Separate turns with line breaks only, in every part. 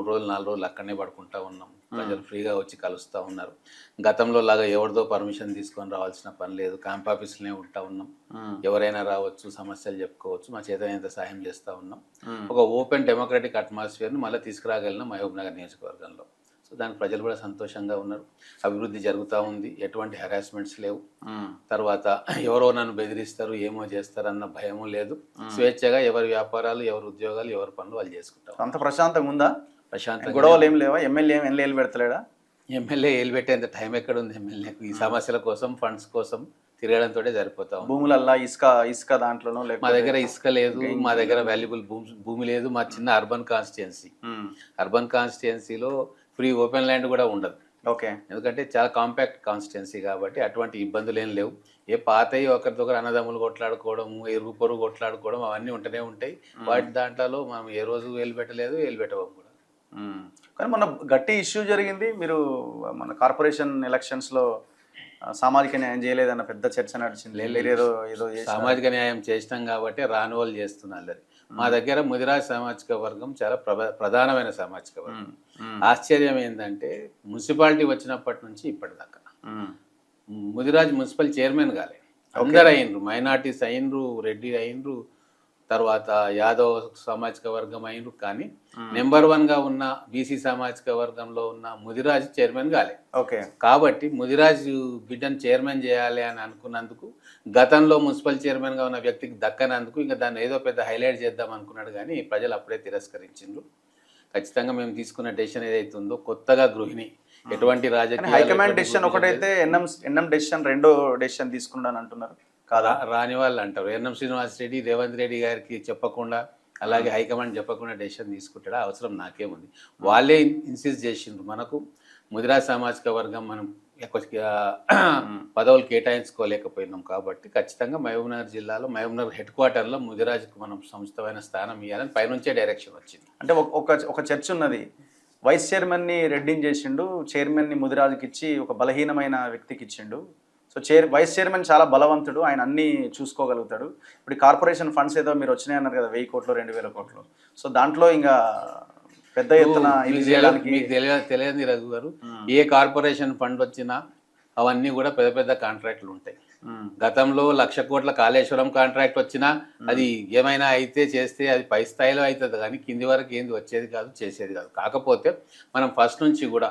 3 రోజులు 4 రోజులు అక్కడనే పడుకుంటా ఉన్నాం. ప్రజలు ఫ్రీగా వచ్చి కలుస్తూ ఉన్నారు. గతంలో లాగా ఎవరిదో పర్మిషన్ తీసుకొని రావాల్సిన పని లేదు. క్యాంప్ ఆఫీస్లోనే ఉంటా ఉన్నాం. ఎవరైనా రావచ్చు, సమస్యలు చెప్పుకోవచ్చు, మా చేతనైనంత సహాయం చేస్తూ ఉన్నాం. ఒక ఓపెన్ డెమోక్రటిక్ అట్మాస్ఫియర్ను మళ్ళీ తీసుకురాగలిగిన మహబూబ్ నగర్ నియోజకవర్గంలో. సో దానికి ప్రజలు కూడా సంతోషంగా ఉన్నారు. అభివృద్ధి జరుగుతూ ఉంది, ఎటువంటి హెరాస్మెంట్స్ లేవు. తర్వాత ఎవరో నన్ను బెదిరిస్తారు, ఏమో చేస్తారన్న భయము లేదు. స్వేచ్ఛగా ఎవరి వ్యాపారాలు, ఎవరి ఉద్యోగాలు, ఎవరి పనులు వాళ్ళు చేసుకుంటారు.
అంత ప్రశాంతంగా ఉందా?
ప్రశాంతంగా.
గొడవలు ఏం లేవా? ఎమ్మెల్యే ఏళ్ళు పెడతలేడా?
ఎమ్మెల్యే ఏలు పెట్టేంత టైం ఎక్కడ ఉంది ఎమ్మెల్యేకు? ఈ సమస్యల కోసం, ఫండ్స్ కోసం తిరగడంతో సరిపోతాం.
భూములల్లా ఇసుక దాంట్లోనో
మా దగ్గర ఇసుక లేదు, మా దగ్గర వాల్యుబుల్ భూమి లేదు. మా చిన్న అర్బన్ కాన్స్టిట్యుయెన్సీలో ఫ్రీ ఓపెన్ ల్యాండ్ కూడా ఉండదు.
ఓకే.
ఎందుకంటే చాలా కాంపాక్ట్ కాన్స్టిట్యుయెన్సీ కాబట్టి అటువంటి ఇబ్బందులు ఏం లేవు. ఏ పాతయి ఒకరిదొకరు అన్నదమ్ములు కొట్లాడుకోవడము, ఇరుగు పొరుగు కొట్లాడుకోవడం అవన్నీ ఉంటూనే ఉంటాయి. వాటి దాంట్లో మనం ఏ రోజు వేలు పెట్టలేదు, వేలు పెట్టబోము కూడా.
కానీ మొన్న గట్టి ఇష్యూ జరిగింది. మీరు మన కార్పొరేషన్ ఎలక్షన్స్లో సామాజిక న్యాయం చేయలేదన్న పెద్ద చర్చ నడిచింది. ఏదో
సామాజిక న్యాయం చేసినాం కాబట్టి రాని వాళ్ళు చేస్తున్నారు. మా దగ్గర ముదిరాజ్ సామాజిక వర్గం చాలా ప్రధానమైన సామాజిక వర్గం. ఆశ్చర్యం ఏంటంటే మున్సిపాలిటీ వచ్చినప్పటి నుంచి ఇప్పటిదాకా ముదిరాజ్ మున్సిపల్ చైర్మన్ కాలే. అందరు అయినరు, మైనార్టీస్ అయినరు, రెడ్డి అయినరు, తర్వాత యాదవ్ సామాజిక వర్గం అయినరు. కానీ నెంబర్ 1గా ఉన్న బీసీ సామాజిక వర్గంలో ఉన్న ముదిరాజ్ చైర్మన్ కాలే.
ఓకే.
కాబట్టి ముదిరాజ్ బిడ్డను చైర్మన్ చేయాలి అని అనుకున్నందుకు, గతంలో మున్సిపల్ చైర్మన్గా ఉన్న వ్యక్తికి దక్కనందుకు ఇంకా దాన్ని ఏదో పెద్ద హైలైట్ చేద్దాం అనుకున్నాడు. కానీ ప్రజలు అప్పుడే తిరస్కరించిండ్రు. ఖచ్చితంగా మేము తీసుకున్న డెసిషన్ ఏదైతే ఉందో, కొత్తగా గృహిణి ఎటువంటి రాజకీయ
హైకమాండ్ డెసిషన్ ఒకటైతే ఎన్ఎం డెసిషన్ రెండో డెసిషన్ తీసుకున్నాను అంటున్నారు కాదా?
రాని వాళ్ళు అంటారు. ఎన్ఎం శ్రీనివాస్ రెడ్డి రేవంత్ రెడ్డి గారికి చెప్పకుండా, అలాగే హైకమాండ్ చెప్పకుండా డెసిషన్ తీసుకుంటాడా? అవసరం నాకేముంది? వాళ్ళే ఇన్సిస్ట్ చేసిండ్రు. మనకు ముదిరాజ్ సామాజిక వర్గం మనం పదవులు కేటాయించుకోలేకపోయినాం కాబట్టి ఖచ్చితంగా మహబూబ్నగర్ జిల్లాలో, మహబూబ్నగర్ హెడ్ క్వార్టర్లో ముదిరాజ్కు మనం సముచితమైన స్థానం ఇవ్వాలని పైనుంచే డైరెక్షన్ వచ్చింది.
అంటే ఒక చర్చ ఉన్నది. వైస్ చైర్మన్ని రెడ్డిని చేసిండు, చైర్మన్ని ముదిరాజుకి ఇచ్చి ఒక బలహీనమైన వ్యక్తికి ఇచ్చిండు. సో వైస్ చైర్మన్ చాలా బలవంతుడు, ఆయన అన్నీ చూసుకోగలుగుతాడు. ఇప్పుడు కార్పొరేషన్ ఫండ్స్ ఏదో మీరు వచ్చినాయి అన్నారు కదా, 1000 కోట్లు 2000 కోట్లు. సో దాంట్లో ఇంకా పెద్ద ఎత్తున
మీకు తెలియదు రఘు గారు, ఏ కార్పొరేషన్ ఫండ్ వచ్చినా అవన్నీ కూడా పెద్ద పెద్ద కాంట్రాక్టులు ఉంటాయి. గతంలో 1,00,000 కోట్ల కాళేశ్వరం కాంట్రాక్ట్ వచ్చినా అది ఏమైనా అయితే చేస్తే అది పై స్థాయిలో అవుతుంది, కానీ కింది వరకు ఏంది వచ్చేది కాదు, చేసేది కాదు. కాకపోతే మనం ఫస్ట్ నుంచి కూడా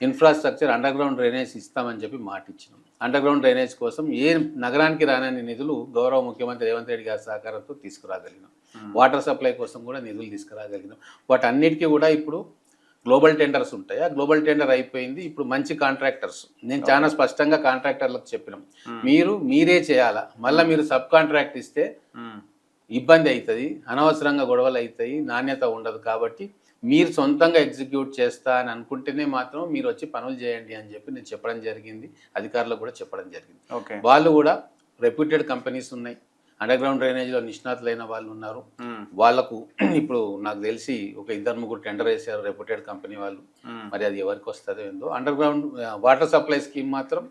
ఇన్ఫ్రాస్ట్రక్చర్ అండర్ గ్రౌండ్ డ్రైనేజ్ ఇస్తామని చెప్పి మాట ఇచ్చినాం. అండర్ గ్రౌండ్ డ్రైనేజ్ కోసం ఏ నగరానికి రానని నిధులు గౌరవ ముఖ్యమంత్రి రేవంత్ రెడ్డి గారి సహకారంతో తీసుకురాగలిగినాం. వాటర్ సప్లై కోసం కూడా నిధులు తీసుకురాగలిగినాం. వాటన్నిటికీ కూడా ఇప్పుడు గ్లోబల్ టెండర్స్ ఉంటాయి. ఆ గ్లోబల్ టెండర్ అయిపోయింది. ఇప్పుడు మంచి కాంట్రాక్టర్స్, నేను చాలా స్పష్టంగా కాంట్రాక్టర్లకు చెప్పినాం, మీరే చేయాలా. మళ్ళీ మీరు సబ్ కాంట్రాక్ట్ ఇస్తే ఇబ్బంది అవుతుంది, అనవసరంగా గొడవలు అవుతాయి, నాణ్యత ఉండదు. కాబట్టి మీరు సొంతంగా ఎగ్జిక్యూట్ చేస్తా అని అనుకుంటేనే మాత్రం మీరు వచ్చి పనులు చేయండి అని చెప్పి నేను చెప్పడం జరిగింది. అధికారులకు కూడా చెప్పడం జరిగింది. వాళ్ళు కూడా రెప్యూటెడ్ కంపెనీస్ ఉన్నాయి, అండర్ గ్రౌండ్ డ్రైనేజ్లో నిష్ణాతులైన వాళ్ళు ఉన్నారు. వాళ్లకు ఇప్పుడు నాకు తెలిసి ఒక 2-3 టెండర్ వేసారు రెప్యూటెడ్ కంపెనీ వాళ్ళు. మరి అది ఎవరికి వస్తుందో ఏందో. Under ground water supply scheme మాత్రం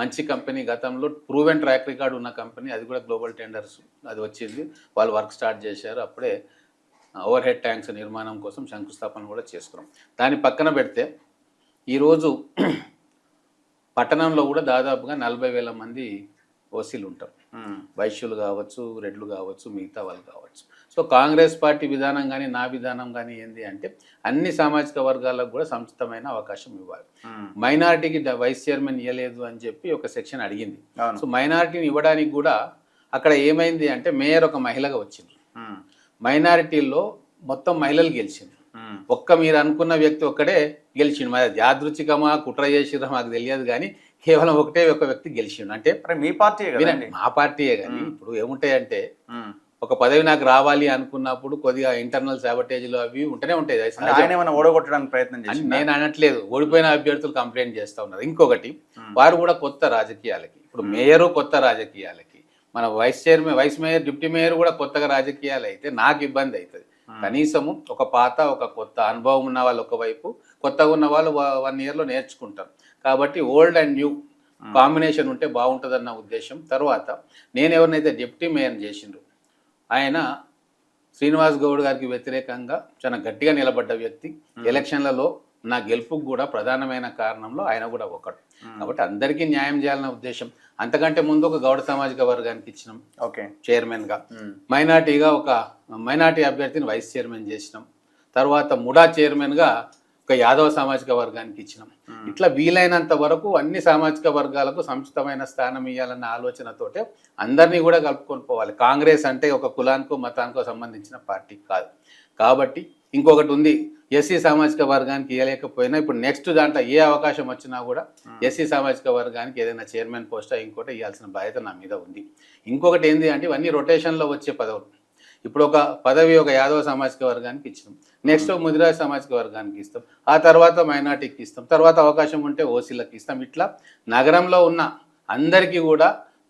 మంచి కంపెనీ, గతంలో ప్రూవెన్ ట్రాక్ రికార్డు ఉన్న కంపెనీ, అది కూడా గ్లోబల్ టెండర్స్ అది వచ్చింది. వాళ్ళు వర్క్ స్టార్ట్ చేశారు. అప్పుడే ఓవర్ హెడ్ ట్యాంక్స్ నిర్మాణం కోసం శంకుస్థాపన కూడా చేసుకున్నాం. దాని పక్కన పెడితే ఈరోజు పట్టణంలో కూడా దాదాపుగా 40,000 మంది ఓసీలు ఉంటారు. వైశ్యులు కావచ్చు, రెడ్లు కావచ్చు, మిగతా వాళ్ళు కావచ్చు. సో కాంగ్రెస్ పార్టీ విధానం కానీ నా విధానం కానీ ఏంది అంటే అన్ని సామాజిక వర్గాలకు కూడా సముచితమైన అవకాశం ఇవ్వాలి. మైనారిటీకి వైస్ చైర్మన్ ఇవ్వలేదు అని చెప్పి ఒక సెక్షన్ అడిగింది. సో మైనారిటీని ఇవ్వడానికి కూడా అక్కడ ఏమైంది అంటే మేయర్ ఒక మహిళగా వచ్చింది. మైనారిటీల్లో మొత్తం మహిళలు గెలిచింది. ఒక్క మీరు అనుకున్న వ్యక్తి ఒక్కడే గెలిచిండు. మరి యాదృచ్ఛికమా కుట్ర చేసిరా మాకు తెలియదు, కానీ కేవలం ఒకటే ఒక వ్యక్తి గెలిచిండు. అంటే
మీ పార్టీ
మా పార్టీయే. కానీ ఇప్పుడు ఏముంటాయంటే ఒక పదవి నాకు రావాలి అనుకున్నప్పుడు కొద్దిగా ఇంటర్నల్ సాబటేజ్లు అవి ఉంటూనే ఉంటాయి.
ఓడగొట్టడానికి ప్రయత్నం చేసి
నేను అనట్లేదు, ఓడిపోయిన అభ్యర్థులు కంప్లైంట్ చేస్తూ ఉన్నారు. ఇంకొకటి, వారు కూడా కొత్త రాజకీయాలకి, ఇప్పుడు మేయరు కొత్త రాజకీయాలకి, మన vice chairman, vice mayor, deputy mayor కూడా కొత్తగా రాజకీయాలు అయితే నాకు ఇబ్బంది అవుతుంది. కనీసము ఒక పాత ఒక కొత్త అనుభవం ఉన్న వాళ్ళు ఒకవైపు, కొత్తగా ఉన్న వాళ్ళు 1 ఇయర్లో నేర్చుకుంటారు. కాబట్టి ఓల్డ్ అండ్ న్యూ కాంబినేషన్ ఉంటే బాగుంటుందన్న ఉద్దేశం. తర్వాత నేను ఎవరినైతే డిప్యూటీ మేయర్ చేసిండ్రు, ఆయన శ్రీనివాస్ గౌడ్ గారికి వ్యతిరేకంగా చాలా గట్టిగా నిలబడ్డ వ్యక్తి. ఎలక్షన్లలో నా గెలుపుకు కూడా ప్రధానమైన కారణంలో ఆయన కూడా ఒకడు. కాబట్టి అందరికీ న్యాయం చేయాలన్న ఉద్దేశం. అంతకంటే ముందు ఒక గౌడ సామాజిక వర్గానికి ఇచ్చినాం
ఓకే
చైర్మన్గా, మైనార్టీగా ఒక మైనార్టీ అభ్యర్థిని వైస్ చైర్మన్ చేసినాం, తర్వాత ముడా చైర్మన్గా ఒక యాదవ సామాజిక వర్గానికి ఇచ్చినాం. ఇట్లా వీలైనంత వరకు అన్ని సామాజిక వర్గాలకు సముచితమైన స్థానం ఇవ్వాలన్న ఆలోచనతోటే అందరినీ కూడా కలుపుకొని పోవాలి. కాంగ్రెస్ అంటే ఒక కులానికో మతానికో సంబంధించిన పార్టీ కాదు. కాబట్టి ఇంకొకటి ఉంది, ఎస్సీ సామాజిక వర్గానికి ఇవ్వలేకపోయినా ఇప్పుడు నెక్స్ట్ దాంట్లో ఏ అవకాశం వచ్చినా కూడా ఎస్సీ సామాజిక వర్గానికి ఏదైనా చైర్మన్ పోస్టా ఇంకోటి ఇవ్వాల్సిన బాధ్యత నా మీద ఉంది. ఇంకొకటి ఏంటి అంటే ఇవన్నీ రొటేషన్లో వచ్చే పదవులు. ఇప్పుడు ఒక పదవి ఒక యాదవ సామాజిక వర్గానికి ఇచ్చినాం, నెక్స్ట్ ముదిరాజ్ సామాజిక వర్గానికి ఇస్తాం, ఆ తర్వాత మైనార్టీకి ఇస్తాం, తర్వాత అవకాశం ఉంటే ఓసీలకు ఇస్తాం. ఇట్లా నగరంలో ఉన్న అందరికీ కూడా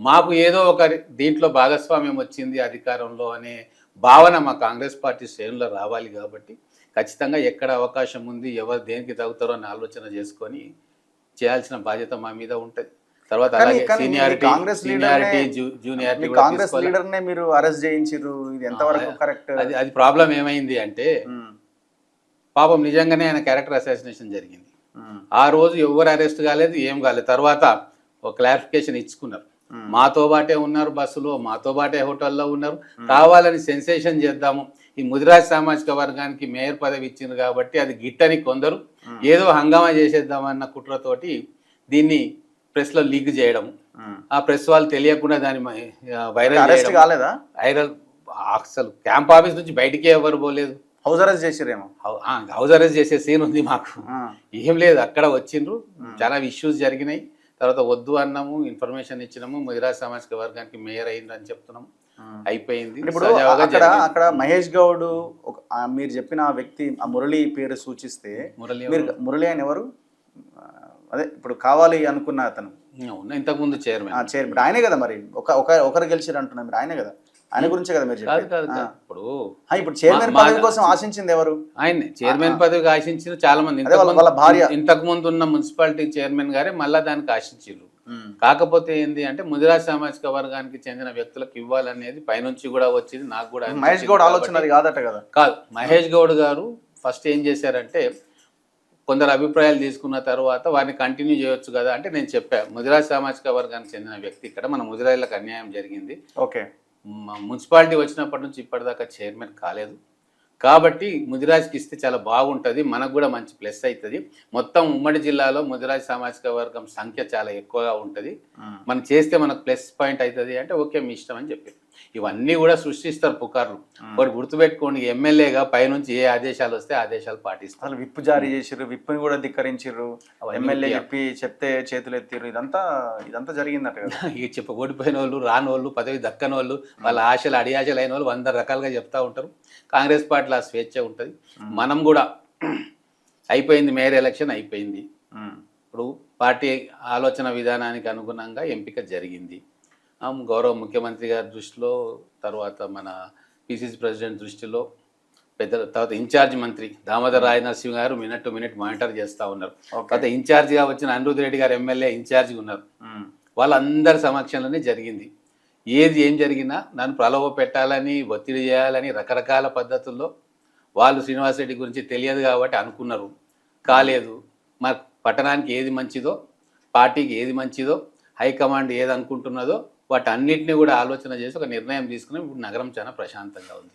మాకు ఏదో ఒక దీంట్లో భాగస్వామ్యం వచ్చింది అధికారంలో అనే భావన మా కాంగ్రెస్ పార్టీ శ్రేణుల్లో రావాలి. కాబట్టి ఖచ్చితంగా ఎక్కడ అవకాశం ఉంది, ఎవరు దేనికి తగ్గుతారో అని ఆలోచన చేసుకొని చేయాల్సిన బాధ్యత మా మీద ఉంటుంది. తర్వాత అలాగే సీనియారిటీ జూనియారిటీ
కాంగ్రెస్ లీడర్ నే మీరు అరెస్ట్ చేయించారు, ఇది ఎంతవరకు కరెక్ట్?
అది ప్రాబ్లం ఏమైంది అంటే పాపం నిజంగానే ఆయన క్యారెక్టర్ అసాసినేషన్ జరిగింది. ఆ రోజు ఎవరు అరెస్ట్ కాలేదు, ఏం కాలేదు. తర్వాత ఒక క్లారిఫికేషన్ ఇచ్చుకున్నారు, మాతో బాటే ఉన్నారు బస్సులో, మాతో బాటే హోటల్లో ఉన్నారు, కావాలని సెన్సేషన్ చేద్దాము, ఈ ముదిరాజ్ సామాజిక వర్గానికి మేయర్ పదవి ఇచ్చింది కాబట్టి అది గిట్టని కొందరు ఏదో హంగామా చేసేద్దామన్న కుట్రతోటి దీన్ని ప్రెస్ లో లీక్ చేయడం, ఆ ప్రెస్ వాళ్ళు తెలియకుండా దాన్ని వైరల్ అసలు క్యాంప్ ఆఫీస్ నుంచి బయటికి ఎవరు పోలేదు.
హౌస్ అరెస్ట్ చేసిరేమో,
హౌస్ అరెస్ట్ చేసే సీన్ ఉంది మాకు. ఏం లేదు, అక్కడ వచ్చిండ్రు, చాలా ఇష్యూస్ జరిగినాయి. తర్వాత వద్దు అన్నాము, ఇన్ఫర్మేషన్ ఇచ్చినాము, ముదిరాజ్ సామాజిక వర్గానికి మేయర్ అయింది అని చెప్తున్నాము, అయిపోయింది.
ఇప్పుడు అక్కడ మహేష్ గౌడ్ మీరు చెప్పిన ఆ వ్యక్తి ఆ మురళి పేరు సూచిస్తే, మురళి ఆయన ఎవరు? అదే ఇప్పుడు కావాలి అనుకున్న అతను
ఇంతకు ముందు చైర్మన్
ఆయనే కదా. మరి ఒకరు గెలిచారు అంటున్నా, మీరు ఆయనే కదా, ఆయన గురించే కదా మీరు చెప్పారు. ఇప్పుడు చైర్మన్ పదవి కోసం ఆశించింది ఎవరు?
ఆయన చైర్మన్ పదవికి ఆశించిన చాలా మంది.
వాళ్ళ భార్య
ఇంతకు ముందు ఉన్న మున్సిపాలిటీ చైర్మన్ గారే మళ్ళా దానికి ఆశించారు. కాకపోతే ఏంది అంటే ముదిరాజ్ సామాజిక వర్గానికి చెందిన వ్యక్తులకు ఇవ్వాలనేది పైనుంచి కూడా వచ్చింది. నాకు కూడా
మహేష్ గౌడ్ ఆలోచన కాదట కదా.
కాదు, మహేష్ గౌడ్ గారు ఫస్ట్ ఏం చేశారంటే కొందరు అభిప్రాయాలు తీసుకున్న తర్వాత వారిని కంటిన్యూ చేయొచ్చు కదా అంటే నేను చెప్పాను, ముదిరాజ్ సామాజిక వర్గానికి చెందిన వ్యక్తి ఇక్కడ మన ముదిరాజులకు అన్యాయం జరిగింది,
ఓకే
మున్సిపాలిటీ వచ్చినప్పటి నుంచి ఇప్పటిదాకా చైర్మన్ కాలేదు, కాబట్టి ముదిరాజ్కి ఇస్తే చాలా బాగుంటుంది, మనకు కూడా మంచి ప్లస్ అవుతుంది, మొత్తం ఉమ్మడి జిల్లాలో ముదిరాజ్ సామాజిక వర్గం సంఖ్య చాలా ఎక్కువగా ఉంటుంది, మనం చేస్తే మనకు ప్లస్ పాయింట్ అవుతుంది అంటే ఓకే మీ ఇష్టం అని చెప్పి ఇవన్నీ కూడా సృష్టిస్తారు పుకార్లు. ఒకటి గుర్తుపెట్టుకోండి, ఎమ్మెల్యేగా పైనుంచి ఏ ఆదేశాలు వస్తే ఆదేశాలు పాటిస్తారు.
విప్ జారీ చేసిర్రు, విప్ని కూడా ధిక్కరించారు, ఎమ్మెల్యే చెప్పి చెప్తే చేతులు ఎత్తిర్రు, ఇదంతా జరిగిందట కదా.
ఇక చెప్ప ఓడిపోయిన వాళ్ళు, రాని వాళ్ళు, పదవి దక్కని వాళ్ళు, వాళ్ళ ఆశలు అడియాశలు అయిన వాళ్ళు 100 రకాలుగా చెప్తా ఉంటారు. కాంగ్రెస్ పార్టీలో ఆ స్వేచ్ఛ ఉంటుంది. మనం కూడా అయిపోయింది, మేయర్ ఎలక్షన్ అయిపోయింది, ఇప్పుడు పార్టీ ఆలోచన విధానానికి అనుగుణంగా ఎంపిక జరిగింది. గౌరవ ముఖ్యమంత్రి గారి దృష్టిలో, తర్వాత మన పిసిసి ప్రెసిడెంట్ దృష్టిలో, పెద్దల తర్వాత ఇన్ఛార్జ్ మంత్రి దామోదర్ రాజనరసింహ గారు మినిట్ టు మినిట్ మానిటర్ చేస్తూ ఉన్నారు. తర్వాత ఇన్ఛార్జిగా వచ్చిన అనిరుద్ రెడ్డి గారు ఎమ్మెల్యే ఇన్ఛార్జిగా ఉన్నారు. వాళ్ళందరి సమక్షంలోనే జరిగింది. ఏం జరిగినా నన్ను ప్రలోభ పెట్టాలని, ఒత్తిడి చేయాలని రకరకాల పద్ధతుల్లో వాళ్ళు శ్రీనివాస్ రెడ్డి గురించి తెలియదు కాబట్టి అనుకున్నారు, కాలేదు. మరి పట్టణానికి ఏది మంచిదో, పార్టీకి ఏది మంచిదో, హైకమాండ్ ఏది అనుకుంటున్నదో వాటి అన్నింటినీ కూడా ఆలోచన చేసి ఒక నిర్ణయం తీసుకుని ఇప్పుడు నగరం చాలా ప్రశాంతంగా ఉంది.